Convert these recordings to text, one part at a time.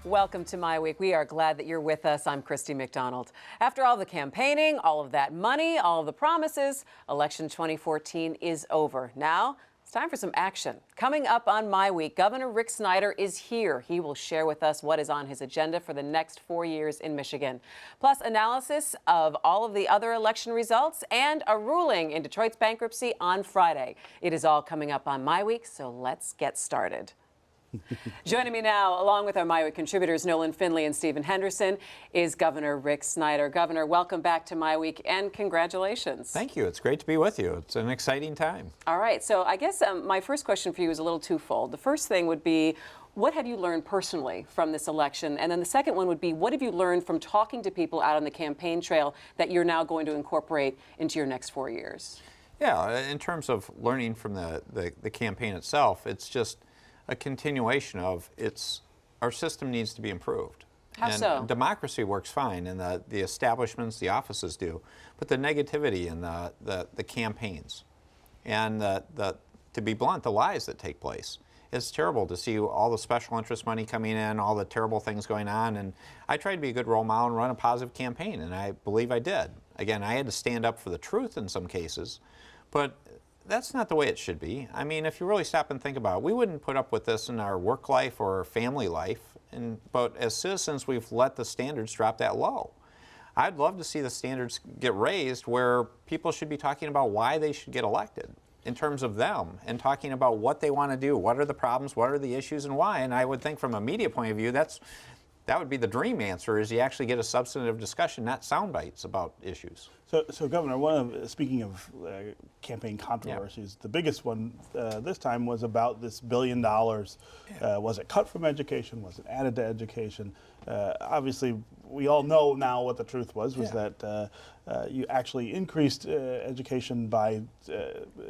Welcome to MiWeek. We are glad that you're with us. I'm Christy McDonald. After all the campaigning, all of that money, all of the promises, election 2014 is over. Now, it's time for some action. Coming up on MiWeek, Governor Rick Snyder is here. He will share with us what is on his agenda for the next 4 years in Michigan. Plus, analysis of all of the other election results and a ruling in Detroit's bankruptcy on Friday. It is all coming up on MiWeek, so let's get started. Joining me now, along with our MiWeek contributors Nolan Finley and Stephen Henderson, is Governor Rick Snyder. Governor, welcome back to MiWeek and congratulations. Thank you. It's great to be with you. It's an exciting time. All right. So I guess my first question for you is a little twofold. The first thing would be, what have you learned personally from this election? And then the second one would be, what have you learned from talking to people out on the campaign trail that you're now going to incorporate into your next 4 years? Yeah, in terms of learning from the campaign itself, it's just a continuation of our system needs to be improved. How so? Democracy works fine, and the establishments, the offices do, but the negativity in the campaigns and to be blunt, the lies that take place. It's terrible to see all the special interest money coming in, all the terrible things going on, and I tried to be a good role model and run a positive campaign, and I believe I did. Again, I had to stand up for the truth in some cases, but that's not the way it should be. I mean, if you really stop and think about it, we wouldn't put up with this in our work life or family life, but as citizens, we've let the standards drop that low. I'd love to see the standards get raised where people should be talking about why they should get elected in terms of them and talking about what they want to do, what are the problems, what are the issues, and why. And I would think from a media point of view, that would be the dream answer, is you actually get a substantive discussion, not sound bites about issues. So Governor, speaking of campaign controversies, the biggest one this time was about this $1 billion. Was it cut from education? Was it added to education? Obviously, we all know now what the truth was that you actually increased education by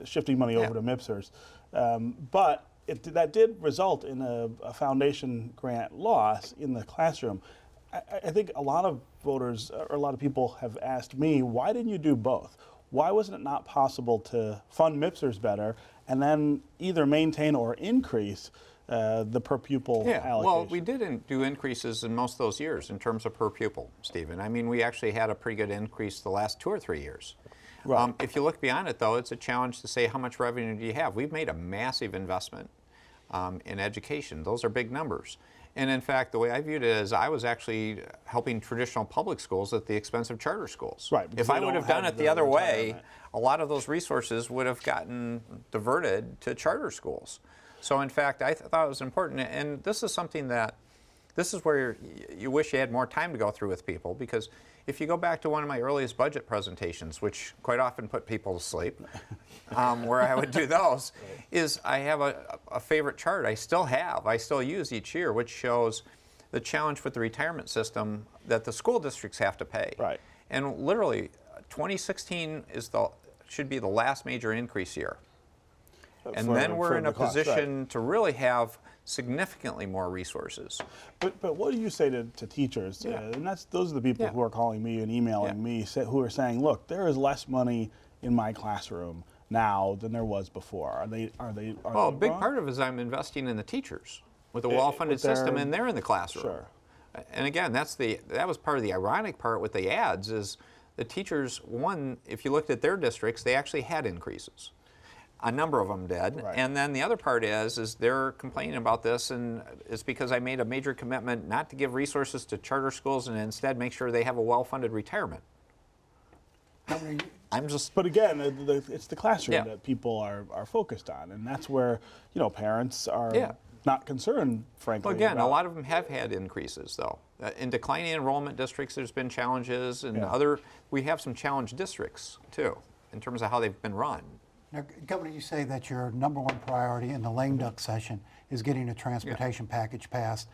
shifting money over to MIPSers. But that did result in a foundation grant loss in the classroom. I think a lot of voters, or a lot of people have asked me, why didn't you do both? Why wasn't it not possible to fund MIPSers better and then either maintain or increase the per pupil allocation? Well, we didn't do increases in most of those years in terms of per pupil, Stephen. I mean, we actually had a pretty good increase the last 2 or 3 years. Right. If you look beyond it, though, it's a challenge to say how much revenue do you have. We've made a massive investment in education. Those are big numbers. And in fact, the way I viewed it is I was actually helping traditional public schools at the expense of charter schools. Right. If I would have done it the other way, a lot of those resources would have gotten diverted to charter schools. So in fact, I thought it was important. And this is something that, this is where you wish you had more time to go through with people, because if you go back to one of my earliest budget presentations, which quite often put people to sleep, where I would do those, is I have a favorite chart I still use each year, which shows the challenge with the retirement system that the school districts have to pay. Right. And literally, 2016 should be the last major increase year. And then we're in a position to really have significantly more resources. But what do you say to teachers? And those are the people who are calling me and emailing me who are saying, look, there is less money in my classroom now than there was before. Are they well, a big part of it is I'm investing in the teachers with a well-funded system, and they're in the classroom. Sure. And again, that was part of the ironic part with the ads is the teachers, one, if you looked at their districts, they actually had increases. A number of them did. Right. And then the other part is they're complaining about this, and it's because I made a major commitment not to give resources to charter schools and instead make sure they have a well-funded retirement. But again, it's the classroom that people are focused on, and that's where parents are not concerned, frankly. Well, again, a lot of them have had increases, though. In declining enrollment districts, there's been challenges, and we have some challenged districts, too, in terms of how they've been run. Now, Governor, you say that your #1 priority in the lame duck session is getting a transportation package passed.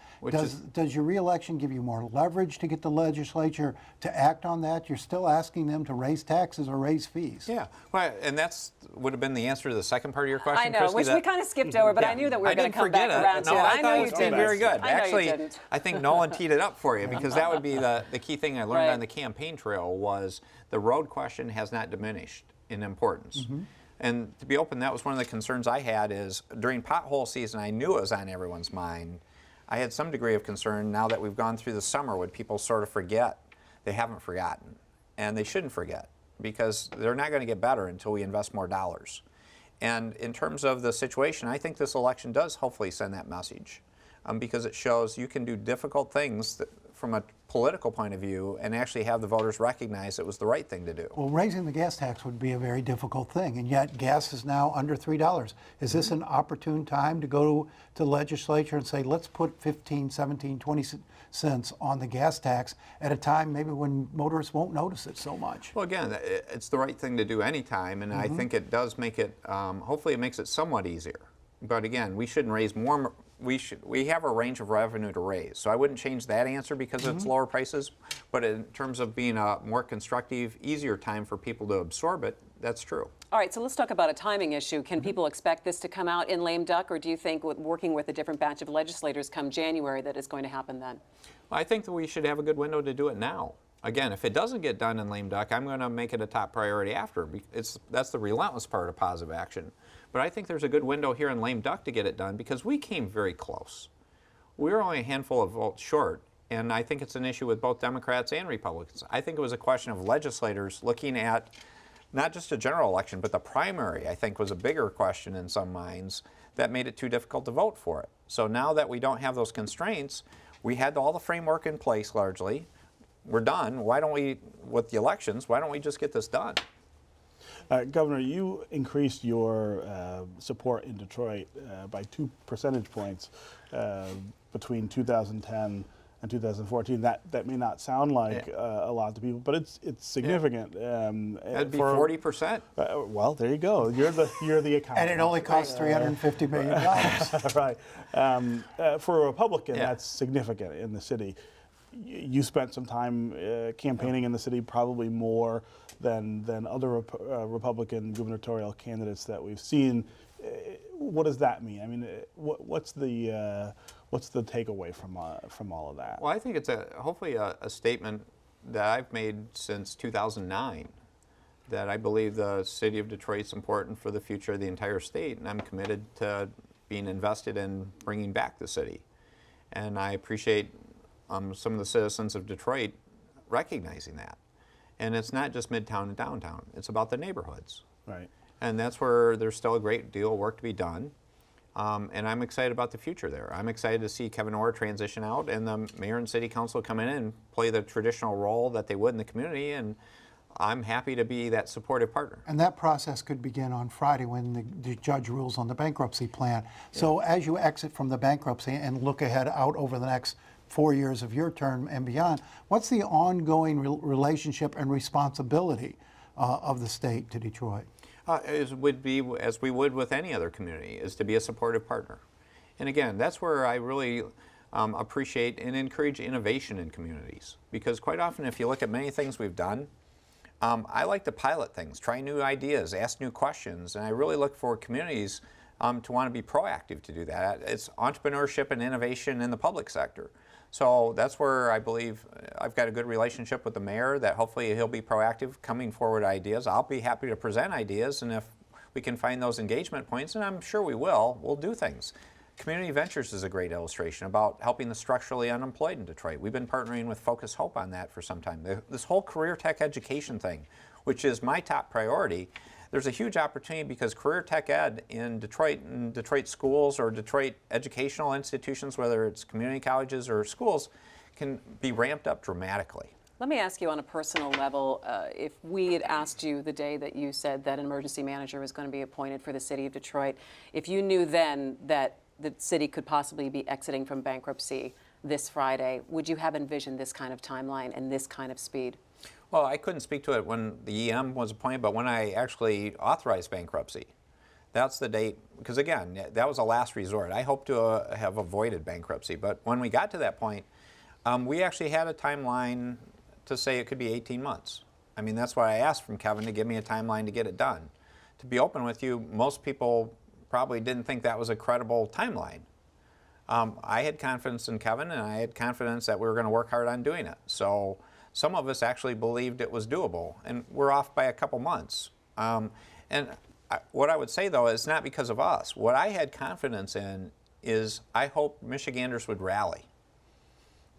Does your reelection give you more leverage to get the legislature to act on that? You're still asking them to raise taxes or raise fees. Yeah, well, and that's would have been the answer to the second part of your question, I know, Christy, which we kind of skipped over, but I knew that we were going to come back around to it. I know you did very good. I know Actually, you didn't. I think Nolan teed it up for you, because that would be the key thing I learned on the campaign trail was the road question has not diminished in importance. And to be open, that was one of the concerns I had is during pothole season, I knew it was on everyone's mind. I had some degree of concern now that we've gone through the summer. Would people sort of forget? They haven't forgotten, and they shouldn't forget, because they're not going to get better until we invest more dollars. And in terms of the situation, I think this election does hopefully send that message, because it shows you can do difficult things from a political point of view and actually have the voters recognize it was the right thing to do. Well, raising the gas tax would be a very difficult thing, and yet gas is now under $3. Is this an opportune time to go to the legislature and say, let's put 15, 17, 20 cents on the gas tax at a time maybe when motorists won't notice it so much? Well, again, it's the right thing to do anytime, and I think it does make it, hopefully it makes it somewhat easier. But again, we shouldn't raise more. We have a range of revenue to raise, so I wouldn't change that answer because it's lower prices. But in terms of being a more constructive, easier time for people to absorb it, that's true. All right, so let's talk about a timing issue. Can people expect this to come out in lame duck, or do you think with working with a different batch of legislators come January that is going to happen then? Well, I think that we should have a good window to do it now. Again, if it doesn't get done in lame duck, I'm going to make it a top priority after. That's the relentless part of positive action. But I think there's a good window here in lame duck to get it done, because we came very close. We were only a handful of votes short, and I think it's an issue with both Democrats and Republicans. I think it was a question of legislators looking at not just a general election, but the primary, I think, was a bigger question in some minds that made it too difficult to vote for it. So now that we don't have those constraints, we had all the framework in place largely. We're done. Why don't we, with the elections, why don't we just get this done? Governor, you increased your support in Detroit by 2 percentage points between 2010 and 2014. That may not sound like a lot to people, but it's significant. That'd be 40%. Well, there you go. You're the accountant. And it only costs $350 million. Right. For a Republican, that's significant in the city. You spent some time campaigning in the city, probably more than other Republican gubernatorial candidates that we've seen. What does that mean? I mean, what's the takeaway from all of that? Well, I think it's hopefully a statement that I've made since 2009, that I believe the city of Detroit's important for the future of the entire state, and I'm committed to being invested in bringing back the city. And I appreciate some of the citizens of Detroit recognizing that. And it's not just Midtown and downtown, it's about the neighborhoods. Right. And that's where there's still a great deal of work to be done. And I'm excited about the future there. I'm excited to see Kevin Orr transition out and the mayor and city council come in and play the traditional role that they would in the community. And I'm happy to be that supportive partner. And that process could begin on Friday when the judge rules on the bankruptcy plan. So as you exit from the bankruptcy and look ahead out over the next 4 years of your term and beyond, what's the ongoing relationship and responsibility of the state to Detroit? As we would with any other community, is to be a supportive partner. And again, that's where I really appreciate and encourage innovation in communities. Because quite often, if you look at many things we've done, I like to pilot things, try new ideas, ask new questions, and I really look for communities to want to be proactive to do that. It's entrepreneurship and innovation in the public sector. So that's where I believe I've got a good relationship with the mayor, that hopefully he'll be proactive coming forward ideas. I'll be happy to present ideas, and if we can find those engagement points, and I'm sure we will, we'll do things. Community Ventures is a great illustration about helping the structurally unemployed in Detroit. We've been partnering with Focus Hope on that for some time. This whole career tech education thing, which is my top priority, there's a huge opportunity because career tech ed in Detroit schools or Detroit educational institutions, whether it's community colleges or schools, can be ramped up dramatically. Let me ask you on a personal level, if we had asked you the day that you said that an emergency manager was going to be appointed for the city of Detroit, if you knew then that the city could possibly be exiting from bankruptcy this Friday, would you have envisioned this kind of timeline and this kind of speed? Well, I couldn't speak to it when the EM was appointed, but when I actually authorized bankruptcy, that's the date, because again, that was a last resort. I hope to have avoided bankruptcy, but when we got to that point, we actually had a timeline to say it could be 18 months. I mean, that's why I asked from Kevin to give me a timeline to get it done. To be open with you, most people probably didn't think that was a credible timeline. I had confidence in Kevin, and I had confidence that we were going to work hard on doing it. So some of us actually believed it was doable, and we're off by a couple months. What I would say, though, is not because of us. What I had confidence in is I hope Michiganders would rally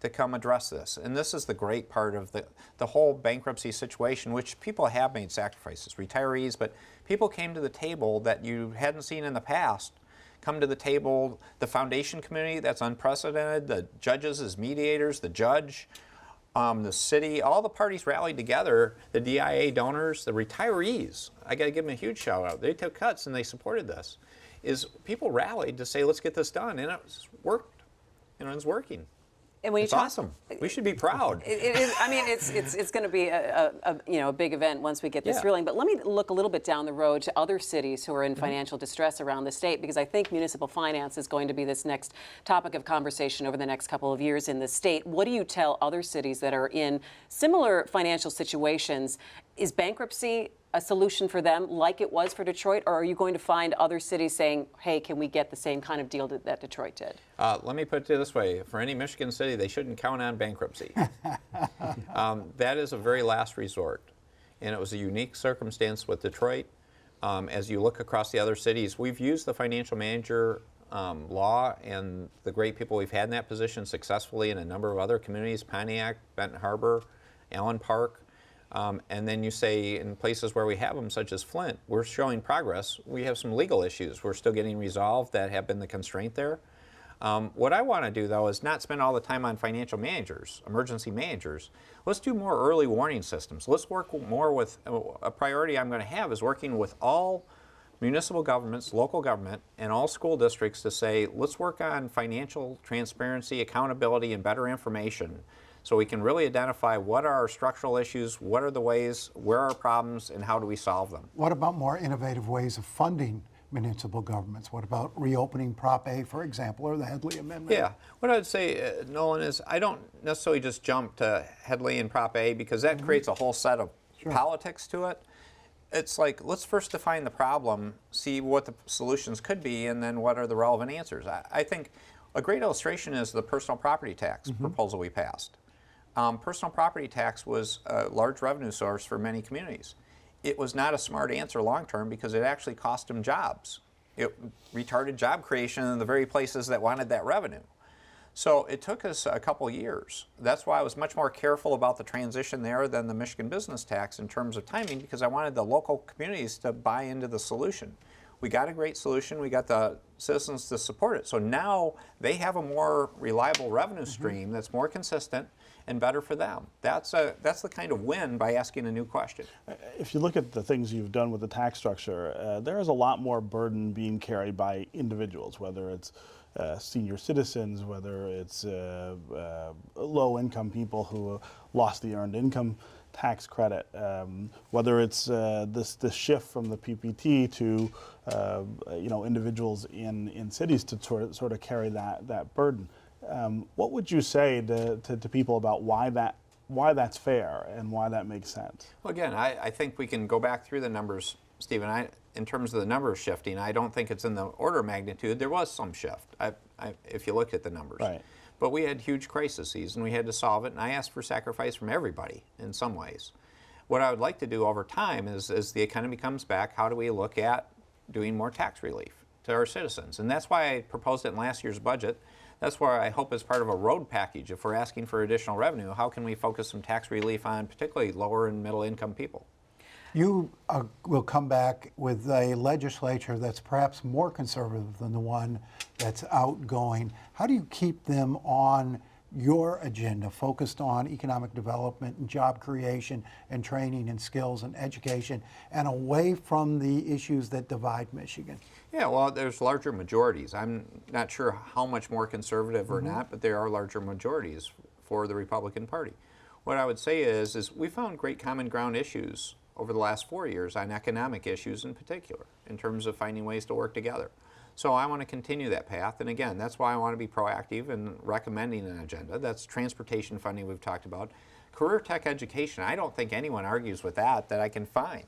to come address this. And this is the great part of the whole bankruptcy situation, which people have made sacrifices, retirees, but people came to the table that you hadn't seen in the past, come to the table, the foundation community, that's unprecedented, the judges as mediators, the judge, the city, all the parties rallied together, the DIA donors, the retirees. I got to give them a huge shout out. They took cuts and they supported this. People rallied to say, let's get this done, and it's worked. It's working. And when it's awesome. We should be proud. It is. I mean, it's going to be a big event once we get this ruling. But let me look a little bit down the road to other cities who are in financial distress around the state, because I think municipal finance is going to be this next topic of conversation over the next couple of years in the state. What do you tell other cities that are in similar financial situations? Is bankruptcy a solution for them like it was for Detroit, or are you going to find other cities saying, hey, can we get the same kind of deal that Detroit did? Let me put it this way. For any Michigan city, they shouldn't count on bankruptcy. That is a very last resort. And it was a unique circumstance with Detroit. As you look across the other cities, we've used the financial manager law and the great people we've had in that position successfully in a number of other communities, Pontiac, Benton Harbor, Allen Park. And then you say in places where we have them, such as Flint, we're showing progress. We have some legal issues we're still getting resolved that have been the constraint there. What I want to do, though, is not spend all the time on financial managers, emergency managers. Let's do more early warning systems. Let's work more with, a priority I'm going to have is working with all municipal governments, local government, and all school districts to say, let's work on financial transparency, accountability, and better information, so we can really identify what are our structural issues, what are the ways, where are our problems, and how do we solve them. What about more innovative ways of funding municipal governments? What about reopening Prop A, for example, or the Headley Amendment? Yeah, what I would say, Nolan, is I don't necessarily just jump to Headley and Prop A, because that creates a whole set of politics to it. It's like, let's first define the problem, see what the solutions could be, and then what are the relevant answers. I think a great illustration is the personal property tax proposal we passed. Personal property tax was a large revenue source for many communities. It was not a smart answer long term because it actually cost them jobs. It retarded job creation in the very places that wanted that revenue. So it took us a couple years. That's why I was much more careful about the transition there than the Michigan business tax in terms of timing, because I wanted the local communities to buy into the solution. We got a great solution. We got the citizens to support it. So now they have a more reliable revenue stream that's more consistent and better for them. That's the kind of win by asking a new question. If you look at the things you've done with the tax structure, there is a lot more burden being carried by individuals, whether it's senior citizens, whether it's low-income people who lost the earned income tax credit, whether it's this shift from the PPT to individuals in cities to sort of carry that burden. What would you say to people about why that's fair and why that makes sense? Well, again, I think we can go back through the numbers, Stephen. In terms of the numbers shifting, I don't think it's in the order of magnitude. There was some shift, if you looked at the numbers. Right. But we had huge crises, and we had to solve it, and I asked for sacrifice from everybody in some ways. What I would like to do over time is, as the economy comes back, how do we look at doing more tax relief to our citizens? And that's why I proposed it in last year's budget. That's where I hope as part of a road package, if we're asking for additional revenue, how can we focus some tax relief on particularly lower and middle income people? You will come back with a legislature that's perhaps more conservative than the one that's outgoing. How do you keep them on your agenda, focused on economic development and job creation and training and skills and education, and away from the issues that divide Michigan? Yeah, well, there's larger majorities. I'm not sure how much more conservative or not, but there are larger majorities for the Republican Party. What I would say is we found great common ground issues over the last 4 years on economic issues in particular, in terms of finding ways to work together. So I want to continue that path, and again, that's why I want to be proactive in recommending an agenda. That's transportation funding we've talked about. Career tech education, I don't think anyone argues with that I can find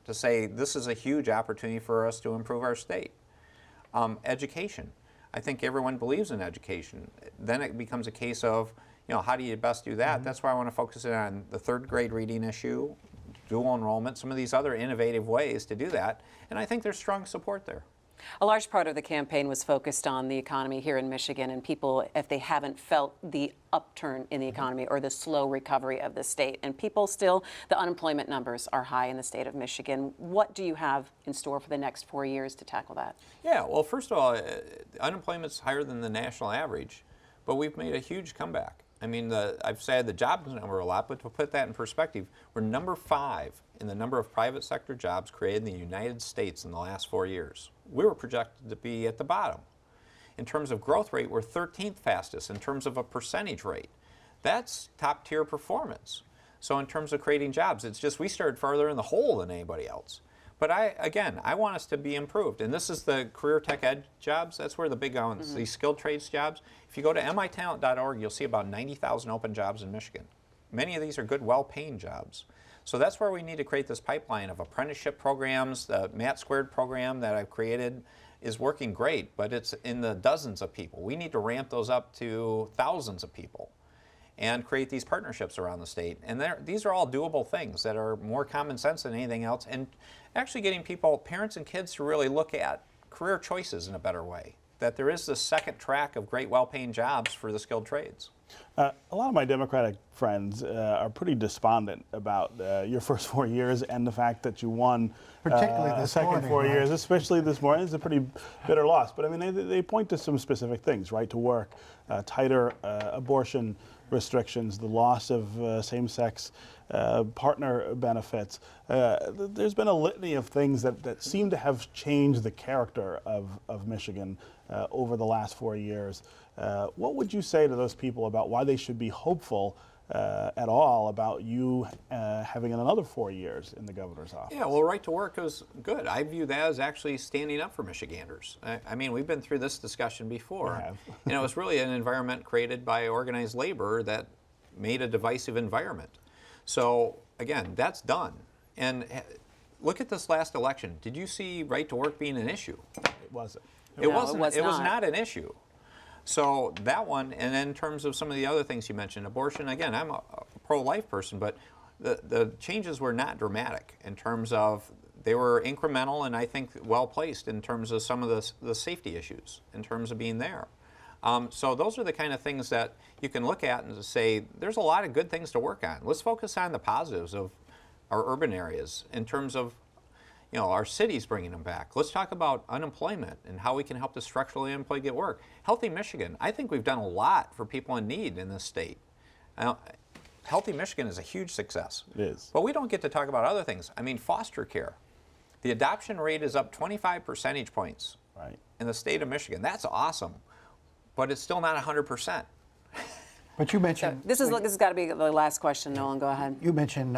to say this is a huge opportunity for us to improve our state. Education, I think everyone believes in education. Then it becomes a case of, how do you best do that? That's why I want to focus in on the third grade reading issue, dual enrollment, some of these other innovative ways to do that, and I think there's strong support there. A large part of the campaign was focused on the economy here in Michigan and people, if they haven't felt the upturn in the economy or the slow recovery of the state. And people still, the unemployment numbers are high in the state of Michigan. What do you have in store for the next 4 years to tackle that? Yeah, well, first of all, unemployment's higher than the national average, but we've made a huge comeback. I mean, I've said the jobs number a lot, but to put that in perspective, we're number 5 in the number of private sector jobs created in the United States in the last 4 years. We were projected to be at the bottom. In terms of growth rate, we're 13th fastest. In terms of a percentage rate, that's top tier performance. So in terms of creating jobs, it's just we started farther in the hole than anybody else. But I want us to be improved. And this is the career tech ed jobs. That's where the big ones, these skilled trades jobs. If you go to mitalent.org, you'll see about 90,000 open jobs in Michigan. Many of these are good, well-paying jobs. So that's where we need to create this pipeline of apprenticeship programs. The Matt Squared program that I've created is working great, but it's in the dozens of people. We need to ramp those up to thousands of people and create these partnerships around the state. And these are all doable things that are more common sense than anything else. And actually getting people, parents and kids, to really look at career choices in a better way. That there is this second track of great, well-paying jobs for the skilled trades. A lot of my Democratic friends are pretty despondent about your first 4 years and the fact that you won Particularly the this second morning, 4 right? years, especially this morning. It's a pretty bitter loss. But I mean, they point to some specific things: right to work, tighter abortion restrictions, the loss of same-sex partner benefits. There's been a litany of things that seem to have changed the character of Michigan over the last 4 years. What would you say to those people about why they should be hopeful at all about you having another 4 years in the governor's office? Yeah, well, right to work is good. I view that as actually standing up for Michiganders. I mean, we've been through this discussion before. We have. And it was really an environment created by organized labor that made a divisive environment. So, again, that's done. And look at this last election. Did you see right to work being an issue? It wasn't. It No, wasn't. it was not. not an issue. So that one, and then in terms of some of the other things you mentioned, abortion, again, I'm a pro-life person, but the changes were not dramatic in terms of, they were incremental and I think well-placed in terms of some of the safety issues, in terms of being there. So those are the kind of things that you can look at and say, there's a lot of good things to work on. Let's focus on the positives of our urban areas in terms of, you know, our cities bringing them back. Let's talk about unemployment and how we can help the structurally unemployed get work. Healthy Michigan, I think we've done a lot for people in need in this state. Healthy Michigan is a huge success. It is. But we don't get to talk about other things. I mean, foster care. The adoption rate is up 25 percentage points Right. in the state of Michigan. That's awesome, but it's still not 100%. But you mentioned This has got to be the last question, Nolan. Go ahead. you mentioned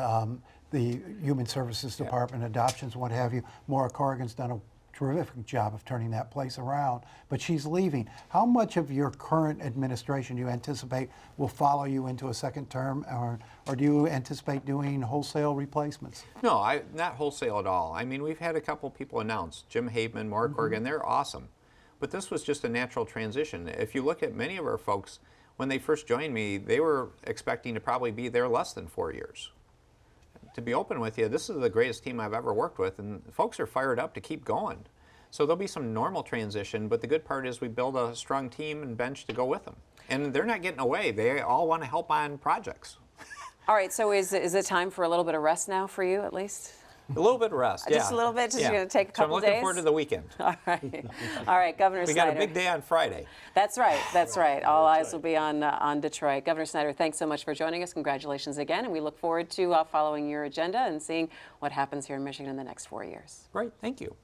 the Human Services Department, adoptions, what have you. Maura Corrigan's done a terrific job of turning that place around, but she's leaving. How much of your current administration do you anticipate will follow you into a second term, or do you anticipate doing wholesale replacements? No, not wholesale at all. I mean, we've had a couple people announce, Jim Haveman, Maura Corrigan, they're awesome. But this was just a natural transition. If you look at many of our folks, when they first joined me, they were expecting to probably be there less than 4 years. To be open with you, this is the greatest team I've ever worked with, and folks are fired up to keep going. So there'll be some normal transition, but the good part is we build a strong team and bench to go with them. And they're not getting away. They all want to help on projects. All right, so is it time for a little bit of rest now for you, at least? A little bit of rest, yeah. Just a little bit, just Yeah. going to take a couple So I'm looking days? forward to the weekend. All right. All right, Governor We Snyder. got a big day on Friday. That's right. That's right. All eyes will be on Detroit. Governor Snyder, thanks so much for joining us. Congratulations again, and we look forward to following your agenda and seeing what happens here in Michigan in the next 4 years. Great, thank you.